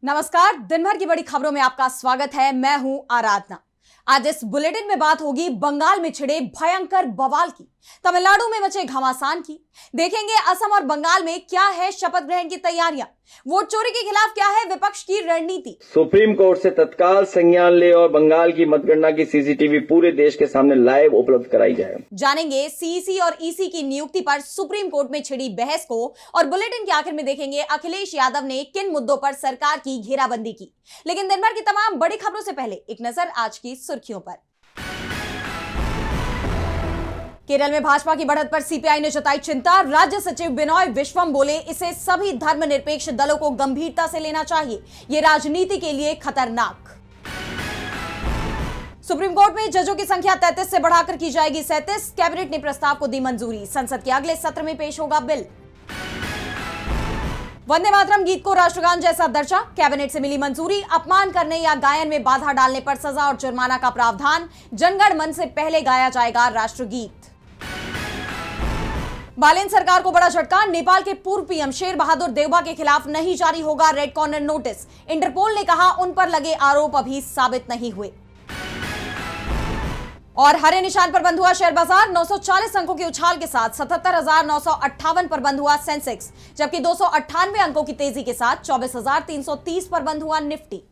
नमस्कार, दिन भर की बड़ी खबरों में आपका स्वागत है। मैं हूं आराधना। आज इस बुलेटिन में बात होगी बंगाल में छिड़े भयंकर बवाल की, तमिलनाडु में मचे घमासान की, देखेंगे असम और बंगाल में क्या है शपथ ग्रहण की तैयारियां, वोट चोरी के खिलाफ क्या है विपक्ष की रणनीति। सुप्रीम कोर्ट से तत्काल संज्ञान ले और बंगाल की मतगणना की सीसीटीवी पूरे देश के सामने लाइव उपलब्ध कराई जाए। जानेंगे सीईसी और ईसी की नियुक्ति पर सुप्रीम कोर्ट में छिड़ी बहस को, और बुलेटिन के आखिर में देखेंगे अखिलेश यादव ने किन मुद्दों पर सरकार की घेराबंदी की। लेकिन दिन भर की तमाम बड़ी खबरों से पहले एक नजर आज की सुर्खियों पर। केरल में भाजपा की बढ़त पर सीपीआई ने जताई चिंता। राज्य सचिव बिनॉय विश्वम बोले, इसे सभी धर्मनिरपेक्ष दलों को गंभीरता से लेना चाहिए, ये राजनीति के लिए खतरनाक। सुप्रीम कोर्ट में जजों की संख्या 33 से बढ़ाकर की जाएगी 37। कैबिनेट ने प्रस्ताव को दी मंजूरी, संसद के अगले सत्र में पेश होगा बिल। वंदे मातरम गीत को राष्ट्रगान जैसा दर्जा, कैबिनेट से मिली मंजूरी। अपमान करने या गायन में बाधा डालने पर सजा और जुर्माना का प्रावधान। जनगण मन से पहले गाया जाएगा राष्ट्रगीत। बालेन सरकार को बड़ा झटका, नेपाल के पूर्व पीएम शेर बहादुर देउबा के खिलाफ नहीं जारी होगा रेड कॉर्नर नोटिस। इंटरपोल ने कहा उन पर लगे आरोप अभी साबित नहीं हुए। और हरे निशान पर बंद हुआ शेयर बाजार, 940 अंकों के उछाल के साथ 77,958 पर बंद हुआ सेंसेक्स, जबकि 298 अंकों की तेजी के साथ 24,330 पर बंद हुआ निफ्टी।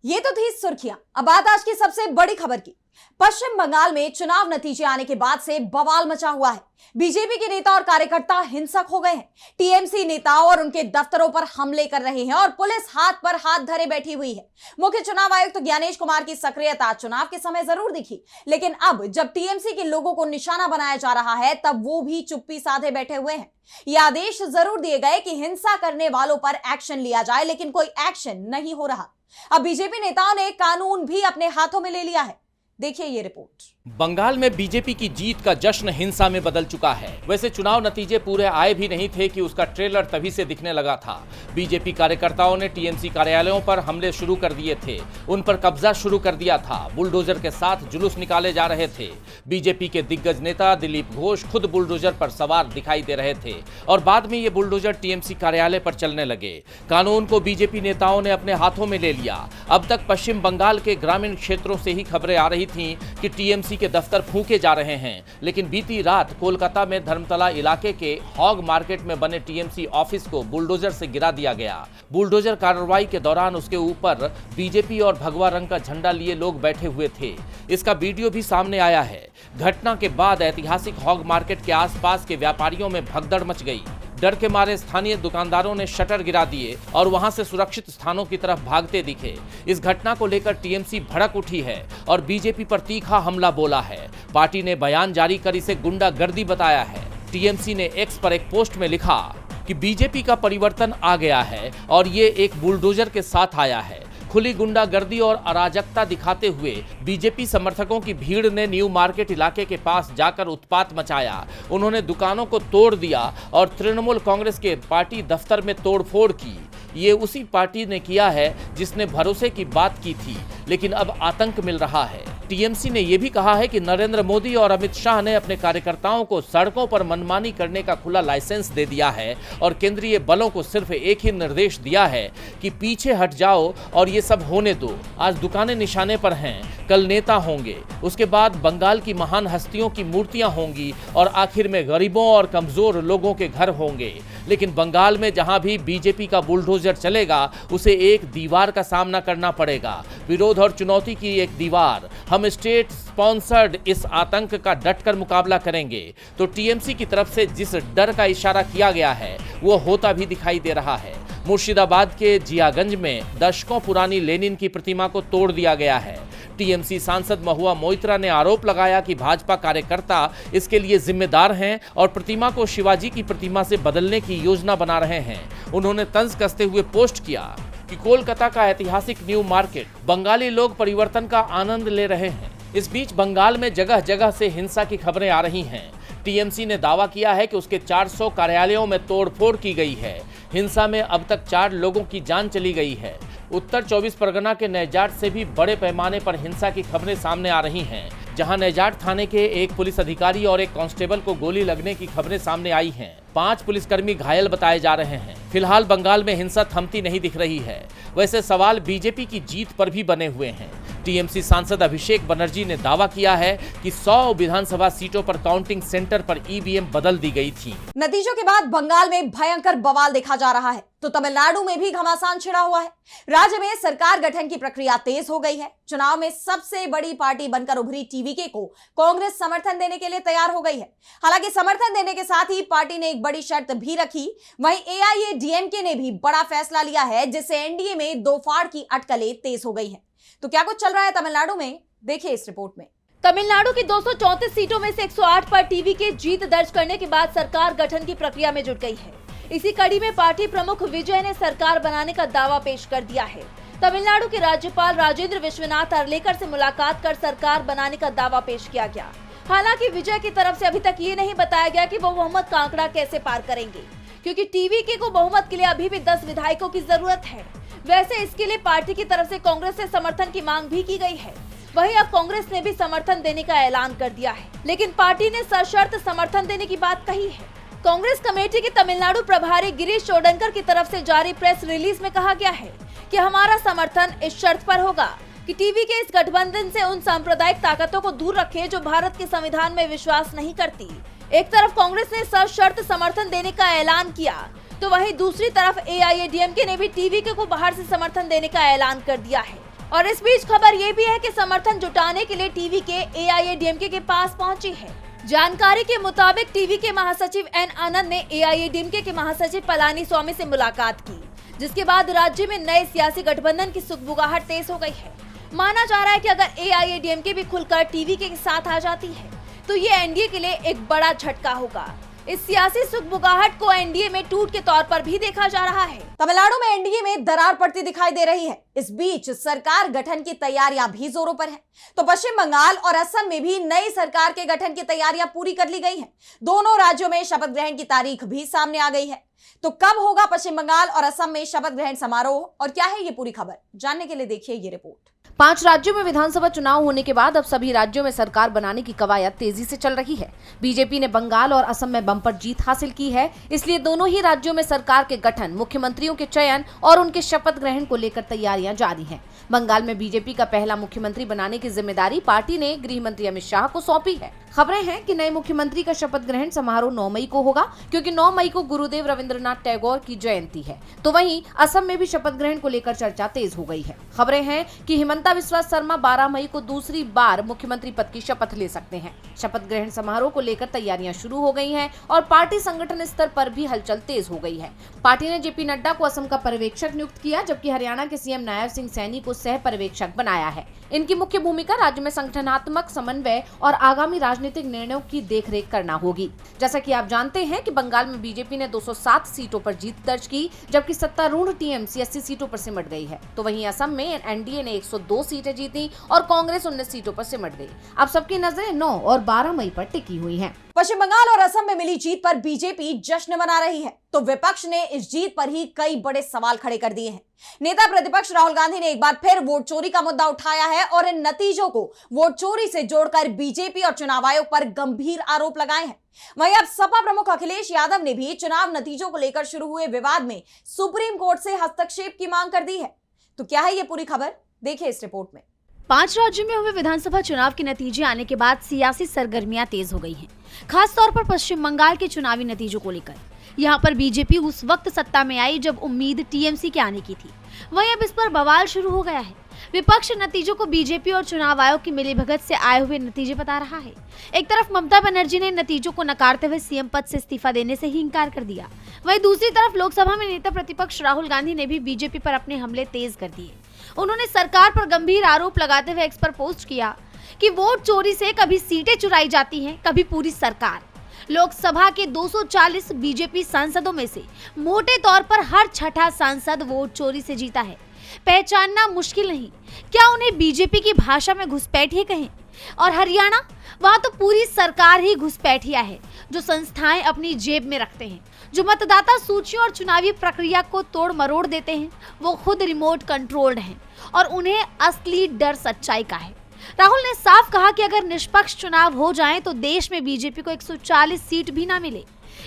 ये तो थी सुर्खियां। अब बात आज की सबसे बड़ी खबर की। पश्चिम बंगाल में चुनाव नतीजे आने के बाद से बवाल मचा हुआ है। बीजेपी के नेता और कार्यकर्ता हिंसक हो गए हैं। टीएमसी नेताओं और उनके दफ्तरों पर हमले कर रहे हैं और पुलिस हाथ पर हाथ धरे बैठी हुई है। मुख्य चुनाव आयुक्त ज्ञानेश कुमार की सक्रियता चुनाव के समय जरूर दिखी, लेकिन अब जब टीएमसी के लोगों को निशाना बनाया जा रहा है तब वो भी चुप्पी साधे बैठे हुए हैं। ये आदेश जरूर दिए गए कि हिंसा करने वालों पर एक्शन लिया जाए, लेकिन कोई एक्शन नहीं हो रहा। अब बीजेपी नेताओं ने कानून भी अपने हाथों में ले लिया है। देखिए ये रिपोर्ट। बंगाल में बीजेपी की जीत का जश्न हिंसा में बदल चुका है। वैसे चुनाव नतीजे पूरे आए भी नहीं थे कि उसका ट्रेलर तभी से दिखने लगा था। बीजेपी कार्यकर्ताओं ने टीएमसी कार्यालयों पर हमले शुरू कर दिए थे, उन पर कब्जा शुरू कर दिया था। बुलडोजर के साथ जुलूस निकाले जा रहे थे। बीजेपी के दिग्गज नेता दिलीप घोष खुद बुलडोजर पर सवार दिखाई दे रहे थे और बाद में ये बुलडोजर टीएमसी कार्यालय पर चलने लगे। कानून को बीजेपी नेताओं ने अपने हाथों में ले लिया। अब तक पश्चिम बंगाल के ग्रामीण क्षेत्रों से ही खबरें आ रही थीं कि टीएमसी के दफ्तर फूंके जा रहे हैं, लेकिन बीती रात कोलकाता में धर्मतला इलाके के हॉग मार्केट में बने टीएमसी ऑफिस को बुलडोजर से गिरा दिया गया। बुलडोजर कार्रवाई के दौरान उसके ऊपर बीजेपी और भगवा रंग का झंडा लिए लोग बैठे हुए थे। इसका वीडियो भी सामने आया है। घटना के बाद ऐतिहासिक हॉग मार्केट के आसपास के व्यापारियों में भगदड़ मच गई। डर के मारे स्थानीय दुकानदारों ने शटर गिरा दिए और वहां से सुरक्षित स्थानों की तरफ भागते दिखे। इस घटना को लेकर टीएमसी भड़क उठी है और बीजेपी पर तीखा हमला बोला है। पार्टी ने बयान जारी कर इसे गुंडागर्दी बताया है। टीएमसी ने एक्स पर एक पोस्ट में लिखा कि बीजेपी का परिवर्तन आ गया है और ये एक बुलडोजर के साथ आया है। खुली गुंडागर्दी और अराजकता दिखाते हुए बीजेपी समर्थकों की भीड़ ने न्यू मार्केट इलाके के पास जाकर उत्पात मचाया। उन्होंने दुकानों को तोड़ दिया और तृणमूल कांग्रेस के पार्टी दफ्तर में तोड़फोड़ की। ये उसी पार्टी ने किया है जिसने भरोसे की बात की थी, लेकिन अब आतंक मिल रहा है। टीएमसी ने यह भी कहा है कि नरेंद्र मोदी और अमित शाह ने अपने कार्यकर्ताओं को सड़कों पर मनमानी करने का खुला लाइसेंस दे दिया है और केंद्रीय बलों को सिर्फ एक ही निर्देश दिया है कि पीछे हट जाओ और ये सब होने दो। आज दुकानें निशाने पर हैं, कल नेता होंगे, उसके बाद बंगाल की महान हस्तियों की मूर्तियां होंगी और आखिर में गरीबों और कमजोर लोगों के घर होंगे। लेकिन बंगाल में जहां भी बीजेपी का बुलडोजर चलेगा उसे एक दीवार का सामना करना पड़ेगा, विरोध और चुनौती की एक दीवार। हम स्टेट स्पॉन्सर्ड इस आतंक का डटकर मुकाबला करेंगे। तो टीएमसी की तरफ से जिस डर का इशारा किया गया है वो होता भी दिखाई दे रहा है। मुर्शिदाबाद के जियागंज में दशकों पुरानी लेनिन की प्रतिमा को तोड़ दिया गया है। टीएमसी सांसद महुआ मोइत्रा ने आरोप लगाया कि भाजपा कार्यकर्ता इसके लिए जिम्मेदार हैं और प्रतिमा को शिवाजी की प्रतिमा से बदलने की योजना बना रहे हैं। उन्होंने तंज कसते हुए पोस्ट किया कि कोलकाता का ऐतिहासिक न्यू मार्केट, बंगाली लोग परिवर्तन का आनंद ले रहे हैं। इस बीच बंगाल में जगह जगह से हिंसा की खबरें आ रही हैं। टीएमसी ने दावा किया है कि उसके 400 कार्यालयों में तोड़फोड़ की गई है। हिंसा में अब तक 4 लोगों की जान चली गई है। उत्तर 24 परगना के नैजाट से भी बड़े पैमाने पर हिंसा की खबरें सामने आ रही हैं। जहां नेजाट थाने के एक पुलिस अधिकारी और एक कांस्टेबल को गोली लगने की खबरें सामने आई हैं। 5 पुलिसकर्मी घायल बताए जा रहे हैं। फिलहाल बंगाल में हिंसा थमती नहीं दिख रही है। वैसे सवाल बीजेपी की जीत पर भी बने हुए हैं। टीएमसी सांसद अभिषेक बनर्जी ने दावा किया है कि 100 विधानसभा सीटों पर काउंटिंग सेंटर पर ईवीएम बदल दी गई थी। नतीजों के बाद बंगाल में भयंकर बवाल देखा जा रहा है, तो तमिलनाडु में भी घमासान छिड़ा हुआ है। राज्य में सरकार गठन की प्रक्रिया तेज हो गई है। चुनाव में सबसे बड़ी पार्टी बनकर उभरी टीवीके को कांग्रेस समर्थन देने के लिए तैयार हो गई है। हालांकि समर्थन देने के साथ ही पार्टी ने एक बड़ी शर्त भी रखी। वहीं एआईएडीएमके ने भी बड़ा फैसला लिया है, जिससे एनडीए में दो फाड़ की अटकलें तेज हो गई हैं। तो क्या कुछ चल रहा है तमिलनाडु में, देखिए इस रिपोर्ट में। तमिलनाडु की 234 सीटों में से 108 पर टीवीके जीत दर्ज करने के बाद सरकार गठन की प्रक्रिया में जुट गई है। इसी कड़ी में पार्टी प्रमुख विजय ने सरकार बनाने का दावा पेश कर दिया है। तमिलनाडु के राज्यपाल राजेंद्र विश्वनाथ अर्लेकर से मुलाकात कर सरकार बनाने का दावा पेश किया गया। हालांकि विजय की तरफ से अभी तक ये नहीं बताया गया कि वो बहुमत का आंकड़ा कैसे पार करेंगे, क्योंकि टीवीके को बहुमत के लिए अभी भी 10 विधायकों की जरूरत है। वैसे इसके लिए पार्टी की तरफ से कांग्रेस से समर्थन की मांग भी की गई है। वहीं अब कांग्रेस ने भी समर्थन देने का ऐलान कर दिया है, लेकिन पार्टी ने सशर्त समर्थन देने की बात कही है। कांग्रेस कमेटी के तमिलनाडु प्रभारी गिरीश चोडंकर की तरफ से जारी प्रेस रिलीज में कहा गया है कि हमारा समर्थन इस शर्त पर होगा कि टीवीके इस गठबंधन से उन सांप्रदायिक ताकतों को दूर रखे जो भारत के संविधान में विश्वास नहीं करती। एक तरफ कांग्रेस ने सशर्त समर्थन देने का ऐलान किया, तो वहीं दूसरी तरफ एआईएडीएमके ने भी टीवीके को बाहर से समर्थन देने का ऐलान कर दिया है। और इस बीच खबर ये भी है कि समर्थन जुटाने के लिए टीवीके एआईएडीएमके के पास पहुंची है। जानकारी के मुताबिक टीवीके महासचिव एन आनंद ने एआईएडीएमके के महासचिव पलानीस्वामी से मुलाकात की, जिसके बाद राज्य में नए सियासी गठबंधन की सुगबुगाहट तेज हो गई है। माना जा रहा है कि अगर एआईएडीएमके भी खुलकर टीवीके के साथ आ जाती है तो ये एनडीए के लिए एक बड़ा झटका होगा। इस सियासी सुगबुगाहट को एनडीए में टूट के तौर पर भी देखा जा रहा है। तमिलनाडु में एनडीए में दरार पड़ती दिखाई दे रही है। इस बीच सरकार गठन की तैयारियां भी जोरों पर हैं। तो पश्चिम बंगाल और असम में भी नई सरकार के गठन की तैयारियां पूरी कर ली गई हैं। दोनों राज्यों में शपथ ग्रहण की तारीख भी सामने आ गई है। तो कब होगा पश्चिम बंगाल और असम में शपथ ग्रहण समारोह और क्या है ये पूरी खबर, जानने के लिए देखिए ये रिपोर्ट। 5 राज्यों में विधानसभा चुनाव होने के बाद अब सभी राज्यों में सरकार बनाने की कवायद तेजी से चल रही है। बीजेपी ने बंगाल और असम में बम्पर जीत हासिल की है, इसलिए दोनों ही राज्यों में सरकार के गठन, मुख्यमंत्रियों के चयन और उनके शपथ ग्रहण को लेकर तैयारियां जारी हैं। बंगाल में बीजेपी का पहला मुख्यमंत्री बनाने की जिम्मेदारी पार्टी ने गृह मंत्री अमित शाह को सौंपी है। खबरें हैं कि नए मुख्यमंत्री का शपथ ग्रहण समारोह 9 मई को होगा, क्योंकि 9 मई को गुरुदेव रविंद्रनाथ टैगोर की जयंती है। तो वहीं असम में भी शपथ ग्रहण को लेकर चर्चा तेज हो गई है। खबरें हैं कि हिमंता बिस्वा शर्मा 12 मई को दूसरी बार मुख्यमंत्री पद की शपथ ले सकते हैं। शपथ ग्रहण समारोह को लेकर तैयारियां शुरू हो गई हैं और पार्टी संगठन स्तर पर भी हलचल तेज हो गई है। पार्टी ने जेपी नड्डा को असम का पर्यवेक्षक नियुक्त किया, जबकि हरियाणा के सीएम नायब सिंह सैनी को सह पर्यवेक्षक बनाया है। इनकी मुख्य भूमिका राज्य में संगठनात्मक समन्वय और आगामी राजनीतिक निर्णयों की देखरेख करना होगी। जैसा कि आप जानते हैं कि बंगाल में बीजेपी ने 207 सीटों पर जीत दर्ज की, जबकि सत्तारूढ़ टीएमसी 80 सीटों पर सिमट गई है। तो वहीं असम में एनडीए ने 102 सीटें जीती और कांग्रेस 19 सीटों पर सिमट गई। अब सबकी नजरें 9 और 12 मई पर टिकी हुई हैं। पश्चिम बंगाल और असम में मिली जीत पर बीजेपी जश्न मना रही है, तो विपक्ष ने इस जीत पर ही कई बड़े सवाल खड़े कर दिए हैं। नेता प्रतिपक्ष राहुल गांधी ने एक बार फिर वोट चोरी का मुद्दा उठाया है और इन नतीजों को वोट चोरी से जोड़कर बीजेपी और चुनाव आयोग पर गंभीर आरोप लगाए हैं। वहीं अब सपा प्रमुख अखिलेश यादव ने भी चुनाव नतीजों को लेकर शुरू हुए विवाद में सुप्रीम कोर्ट से हस्तक्षेप की मांग कर दी है। तो क्या है ये पूरी खबर, देखिए इस रिपोर्ट में। 5 राज्यों में हुए विधानसभा चुनाव के नतीजे आने के बाद सियासी सरगर्मियां तेज हो गई हैं, खास तौर पर पश्चिम बंगाल के चुनावी नतीजों को लेकर। यहाँ पर बीजेपी उस वक्त सत्ता में आई जब उम्मीद टीएमसी के आने की थी, वहीं अब इस पर बवाल शुरू हो गया है। विपक्ष नतीजों को बीजेपी और चुनाव आयोग की मिलीभगत से आए हुए नतीजे बता रहा है। एक तरफ ममता बनर्जी ने नतीजों को नकारते हुए सीएम पद से इस्तीफा देने से ही इंकार कर दिया, वहीं दूसरी तरफ लोकसभा में नेता प्रतिपक्ष राहुल गांधी ने भी बीजेपी पर अपने हमले तेज कर दिए। उन्होंने सरकार पर गंभीर आरोप लगाते हुए एक्स पर पोस्ट किया कि वोट चोरी से कभी सीटें चुराई जाती हैं, कभी पूरी सरकार। लोकसभा के 240 बीजेपी सांसदों में से मोटे तौर पर हर छठा सांसद वोट चोरी से जीता है। पहचानना मुश्किल नहीं, क्या उन्हें बीजेपी की भाषा में घुसपैठिए कहें। और हरियाणा, वहां तो पूरी सरकार ही घुसपैठिया है, जो संस्थाएं अपनी जेब में रखते हैं, जो मतदाता सूचियों और चुनावी प्रक्रिया को तोड़ मरोड़ देते हैं, वो खुद रिमोट कंट्रोल्ड हैं और उन्हें असली डर सच्चाई का है। राहुल ने साफ कहा कि अगर निष्पक्ष चुनाव हो जाएं तो देश में बीजेपी को 140 सीट भी ना मिले।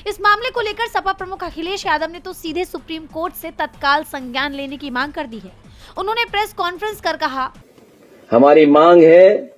इस मामले को लेकर सपा प्रमुख अखिलेश यादव ने तो सीधे सुप्रीम कोर्ट से तत्काल संज्ञान लेने की मांग कर दी है। उन्होंने प्रेस कॉन्फ्रेंस कर कहा, हमारी मांग है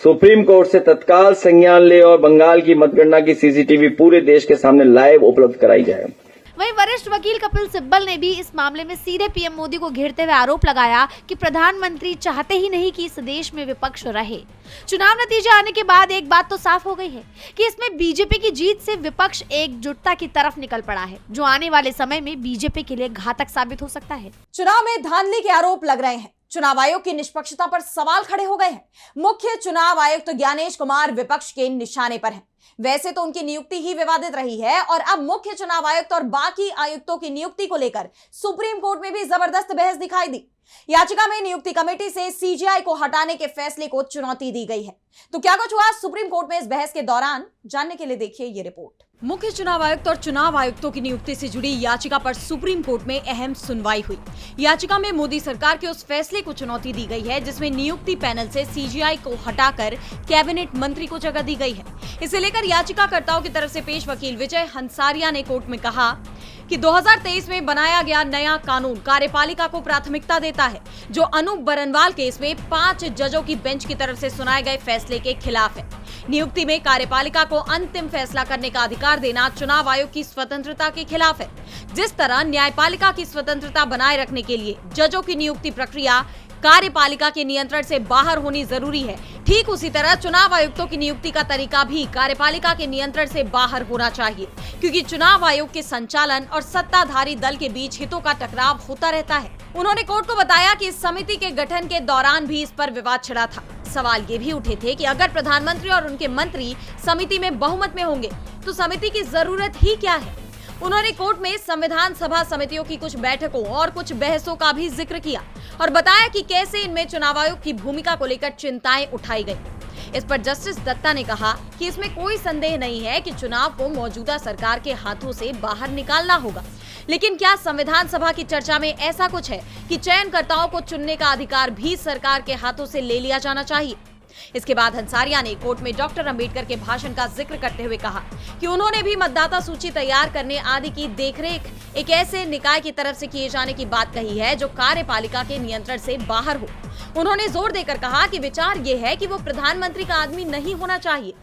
सुप्रीम कोर्ट से तत्काल संज्ञान ले और बंगाल की मतगणना की सीसीटीवी पूरे देश के सामने लाइव उपलब्ध कराई जाए। वहीं वरिष्ठ वकील कपिल सिब्बल ने भी इस मामले में सीधे पीएम मोदी को घेरते हुए आरोप लगाया कि प्रधानमंत्री चाहते ही नहीं कि इस देश में विपक्ष रहे। चुनाव नतीजे आने के बाद एक बात तो साफ हो गई है कि इसमें बीजेपी की जीत से विपक्ष एकजुटता की तरफ निकल पड़ा है, जो आने वाले समय में बीजेपी के लिए घातक साबित हो सकता है। चुनाव में धांधली के आरोप लग रहे हैं। चुनाव आयोग की निष्पक्षता पर सवाल खड़े हो गए हैं। मुख्य चुनाव आयुक्त ज्ञानेश कुमार विपक्ष के निशाने पर हैं। वैसे तो उनकी नियुक्ति ही विवादित रही है और अब मुख्य चुनाव आयुक्त और बाकी आयुक्तों की नियुक्ति को लेकर सुप्रीम कोर्ट में भी जबरदस्त बहस दिखाई दी। याचिका में नियुक्ति कमेटी से सीजीआई को हटाने के फैसले को चुनौती दी गई है। तो क्या कुछ हुआ सुप्रीम कोर्ट में इस बहस के दौरान, जानने के लिए देखिए ये रिपोर्ट। मुख्य चुनाव आयुक्त और चुनाव आयुक्तों की नियुक्ति से जुड़ी याचिका पर सुप्रीम कोर्ट में अहम सुनवाई हुई। याचिका में मोदी सरकार के उस फैसले को चुनौती दी गई है जिसमें नियुक्ति पैनल से सीजीआई को हटाकर कैबिनेट मंत्री को जगह दी गई है। इसे लेकर याचिकाकर्ताओं की तरफ से पेश वकील विजय हंसारिया ने कोर्ट में कहा कि 2023 में बनाया गया नया कानून कार्यपालिका को प्राथमिकता देता है, जो अनूप बरनवाल केस में 5 जजों की बेंच की तरफ से सुनाए गए फैसले के खिलाफ है। नियुक्ति में कार्यपालिका को अंतिम फैसला करने का अधिकार देना चुनाव आयोग की स्वतंत्रता के खिलाफ है। जिस तरह न्यायपालिका की स्वतंत्रता बनाए रखने के लिए जजों की नियुक्ति प्रक्रिया कार्यपालिका के नियंत्रण से बाहर होनी जरूरी है, ठीक उसी तरह चुनाव आयुक्तों की नियुक्ति का तरीका भी कार्यपालिका के नियंत्रण से बाहर होना चाहिए, क्योंकि चुनाव आयोग के संचालन और सत्ताधारी दल के बीच हितों का टकराव होता रहता है। उन्होंने कोर्ट को बताया कि इस समिति के गठन के दौरान भी इस पर विवाद छिड़ा था। सवाल ये भी उठे थे कि अगर प्रधानमंत्री और उनके मंत्री समिति में बहुमत में होंगे तो समिति की जरूरत ही क्या है। उन्होंने कोर्ट में संविधान सभा समितियों की कुछ बैठकों और कुछ बहसों का भी जिक्र किया और बताया कि कैसे इनमें चुनाव आयोग की भूमिका को लेकर चिंताएं उठाई गई। इस पर जस्टिस दत्ता ने कहा कि इसमें कोई संदेह नहीं है कि चुनाव को मौजूदा सरकार के हाथों से बाहर निकालना होगा, लेकिन क्या संविधान सभा की चर्चा में ऐसा कुछ है कि चयनकर्ताओं को चुनने का अधिकार भी सरकार के हाथों से ले लिया जाना चाहिए। इसके बाद हंसारिया ने कोर्ट में डॉक्टर अंबेडकर के भाषण का जिक्र करते हुए कहा कि उन्होंने भी मतदाता सूची तैयार करने आदि की देखरेख एक ऐसे निकाय की तरफ से किए जाने की बात कही है जो कार्यपालिका के नियंत्रण से बाहर हो। उन्होंने जोर देकर कहा कि विचार ये है कि वो प्रधानमंत्री का आदमी नहीं होना चाहिए।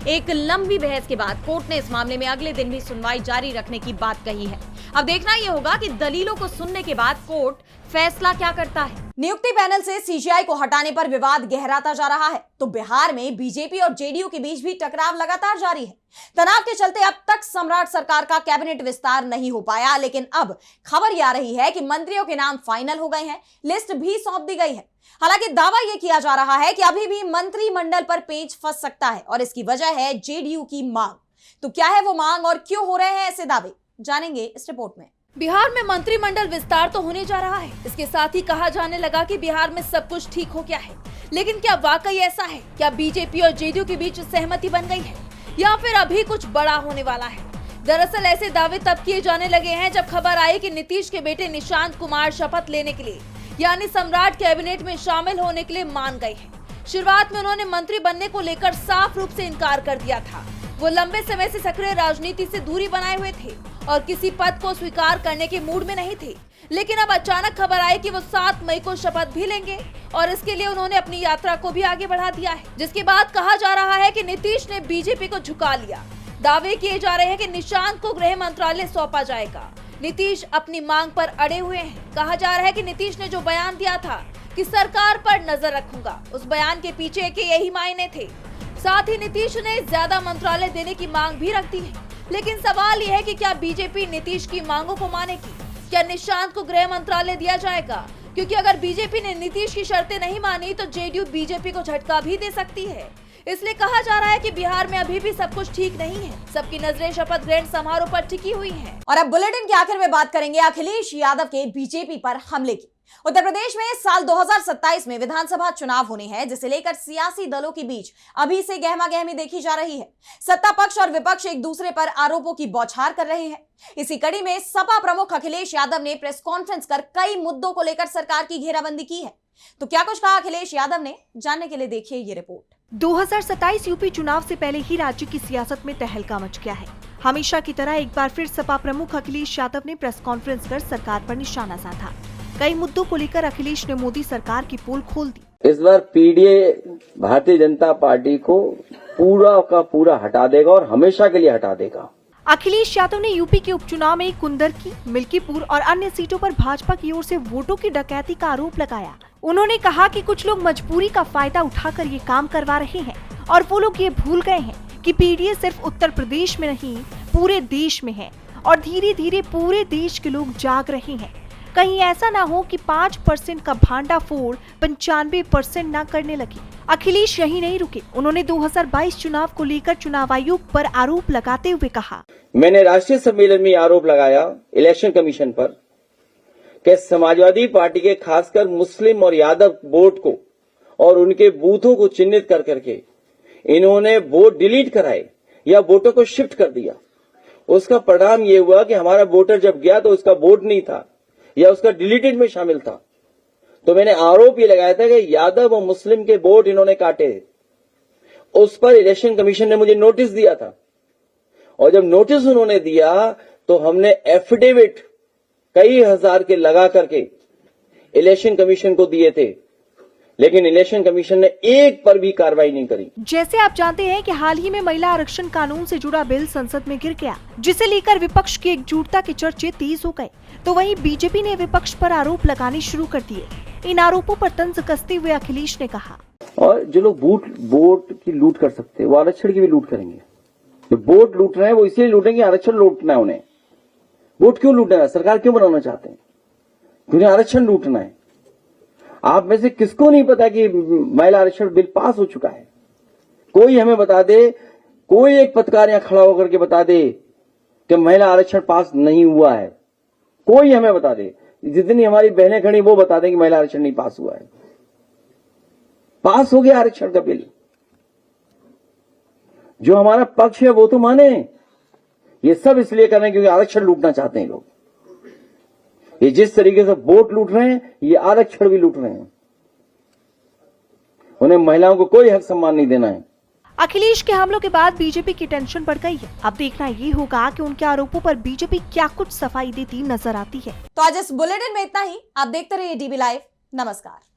एक लंबी बहस के बाद कोर्ट ने इस मामले में अगले दिन भी सुनवाई जारी रखने की बात कही है। अब देखना यह होगा कि दलीलों को सुनने के बाद कोर्ट फैसला क्या करता है। नियुक्ति पैनल से सीजीआई को हटाने पर विवाद गहराता जा रहा है, तो बिहार में बीजेपी और जेडीयू के बीच भी टकराव लगातार जारी है। तनाव के चलते अब तक सम्राट सरकार का कैबिनेट विस्तार नहीं हो पाया, लेकिन अब खबर यह आ रही है कि मंत्रियों के नाम फाइनल हो गए हैं, लिस्ट भी सौंप दी गई है। हालांकि दावा यह किया जा रहा है कि अभी भी मंत्रिमंडल पर पेच फंस सकता है और इसकी वजह है जेडीयू की मांग। तो क्या है वो मांग और क्यों हो रहे हैं ऐसे दावे, जानेंगे इस रिपोर्ट में। बिहार में मंत्रिमंडल विस्तार तो होने जा रहा है। इसके साथ ही कहा जाने लगा कि बिहार में सब कुछ ठीक हो गया है, लेकिन क्या वाकई ऐसा है? क्या बीजेपी और जेडीयू के बीच सहमति बन गई है या फिर अभी कुछ बड़ा होने वाला है? दरअसल ऐसे दावे तब किए जाने लगे हैं जब खबर आई कि नीतीश के बेटे निशांत कुमार शपथ लेने के लिए यानी सम्राट कैबिनेट में शामिल होने के लिए मान गए हैं। शुरुआत में उन्होंने मंत्री बनने को लेकर साफ रूप से इनकार कर दिया था। वो लंबे समय से सक्रिय राजनीति से दूरी बनाए हुए थे और किसी पद को स्वीकार करने के मूड में नहीं थे, लेकिन अब अचानक खबर आई कि वो 7 मई को शपथ भी लेंगे और इसके लिए उन्होंने अपनी यात्रा को भी आगे बढ़ा दिया है, जिसके बाद कहा जा रहा है कि नीतीश ने बीजेपी को झुका लिया। दावे किए जा रहे हैं कि निशांत को गृह मंत्रालय सौंपा जाएगा। नीतीश अपनी मांग पर अड़े हुए हैं। कहा जा रहा है कि नीतीश ने जो बयान दिया था कि सरकार पर नजर रखूंगा, उस बयान के पीछे के यही मायने थे। साथ ही नीतीश ने ज्यादा मंत्रालय देने की मांग भी रख दी है, लेकिन सवाल यह है कि क्या बीजेपी नीतीश की मांगों को मानेगी? क्या निशांत को गृह मंत्रालय दिया जाएगा? क्योंकि अगर बीजेपी ने नीतीश की शर्तें नहीं मानी तो जेडीयू बीजेपी को झटका भी दे सकती है। इसलिए कहा जा रहा है कि बिहार में अभी भी सब कुछ ठीक नहीं है। सबकी नजरें शपथ ग्रहण समारोह पर टिकी हुई हैं। और अब बुलेटिन के आखिर में बात करेंगे अखिलेश यादव के बीजेपी पर हमले की। उत्तर प्रदेश में साल 2027 में विधानसभा चुनाव होने हैं, जिसे लेकर सियासी दलों के बीच अभी से गहमागहमी देखी जा रही है। सत्ता पक्ष और विपक्ष एक दूसरे पर आरोपों की बौछार कर रहे हैं। इसी कड़ी में सपा प्रमुख अखिलेश यादव ने प्रेस कॉन्फ्रेंस कर कई मुद्दों को लेकर सरकार की घेराबंदी की है। तो क्या कुछ कहा अखिलेश यादव ने, जानने के लिए देखिए ये रिपोर्ट। 2027 यूपी चुनाव से पहले ही राज्य की सियासत में तहलका मच गया है। हमेशा की तरह एक बार फिर सपा प्रमुख अखिलेश यादव ने प्रेस कॉन्फ्रेंस कर सरकार पर निशाना साधा। कई मुद्दों को लेकर अखिलेश ने मोदी सरकार की पोल खोल दी। इस बार पीडीए भारतीय जनता पार्टी को पूरा का पूरा हटा देगा और हमेशा के लिए हटा देगा। अखिलेश यादव ने यूपी के उपचुनाव में कुंदरकी, मिल्कीपुर और अन्य सीटों पर भाजपा की ओर से वोटों की डकैती का आरोप लगाया। उन्होंने कहा कि कुछ लोग मजबूरी का फायदा उठाकर ये काम करवा रहे हैं और वो लोग ये भूल गए हैं कि पीडीए सिर्फ उत्तर प्रदेश में नहीं पूरे देश में है और धीरे धीरे पूरे देश के लोग जाग रहे हैं। कहीं ऐसा ना हो कि 5% का भांडाफोड़ 95% ना करने लगे। अखिलेश यही नहीं रुके, उन्होंने 2022 चुनाव को लेकर चुनाव आयोग पर आरोप लगाते हुए कहा, मैंने राष्ट्रीय सम्मेलन में आरोप लगाया इलेक्शन कमीशन पर कि समाजवादी पार्टी के खासकर मुस्लिम और यादव वोट को और उनके बूथों को चिन्हित कर करके इन्होंने वोट डिलीट कराए या वोटों को शिफ्ट कर दिया। उसका परिणाम ये हुआ कि हमारा वोटर जब गया तो उसका वोट नहीं था या उसका डिलीटेड में शामिल था। तो मैंने आरोप ये लगाया था कि यादव और मुस्लिम के वोट इन्होंने काटे। उस पर इलेक्शन कमीशन ने मुझे नोटिस दिया था और जब नोटिस उन्होंने दिया तो हमने एफिडेविट कई हजार के लगा करके इलेक्शन कमीशन को दिए थे, लेकिन इलेक्शन कमीशन ने एक पर भी कार्रवाई नहीं करी। जैसे आप जानते हैं कि हाल ही में महिला आरक्षण कानून से जुड़ा बिल संसद में गिर गया, जिसे लेकर विपक्ष की एकजुटता के चर्चे तेज हो गए। तो वहीं बीजेपी ने विपक्ष पर आरोप लगाने शुरू कर दिए। इन आरोपों पर तंज कसते हुए अखिलेश ने कहा, और जो लोग वोट की लूट कर सकते हैं वो आरक्षण की भी लूट करेंगे। जो वोट लूट रहे हैं वो इसलिए लूटेंगे, आरक्षण लूटना है उन्हें। वोट क्यों लूटना है? सरकार क्यों बनाना चाहते हैं? क्योंकि आरक्षण लूटना है। आप में से किसको नहीं पता कि महिला आरक्षण बिल पास हो चुका है? कोई हमें बता दे, कोई एक पत्रकार यहां खड़ा होकर के बता दे कि महिला आरक्षण पास नहीं हुआ है। कोई हमें बता दे, जितनी हमारी बहनें खड़ी वो बता दें कि महिला आरक्षण नहीं पास हुआ है। पास हो गया आरक्षण का बिल। जो हमारा पक्ष है वो तो माने। ये सब इसलिए कर रहे हैं क्योंकि आरक्षण लूटना चाहते हैं लोग। ये जिस तरीके से वोट लूट रहे हैं ये आरक्षण भी लूट रहे हैं। उन्हें महिलाओं को कोई हक सम्मान नहीं देना है। अखिलेश के हमलों के बाद बीजेपी की टेंशन बढ़ गई है। अब देखना ये होगा कि उनके आरोपों पर बीजेपी क्या कुछ सफाई देती नजर आती है। तो आज इस बुलेटिन में इतना ही। आप देखते रहिए डीबी लाइव। नमस्कार।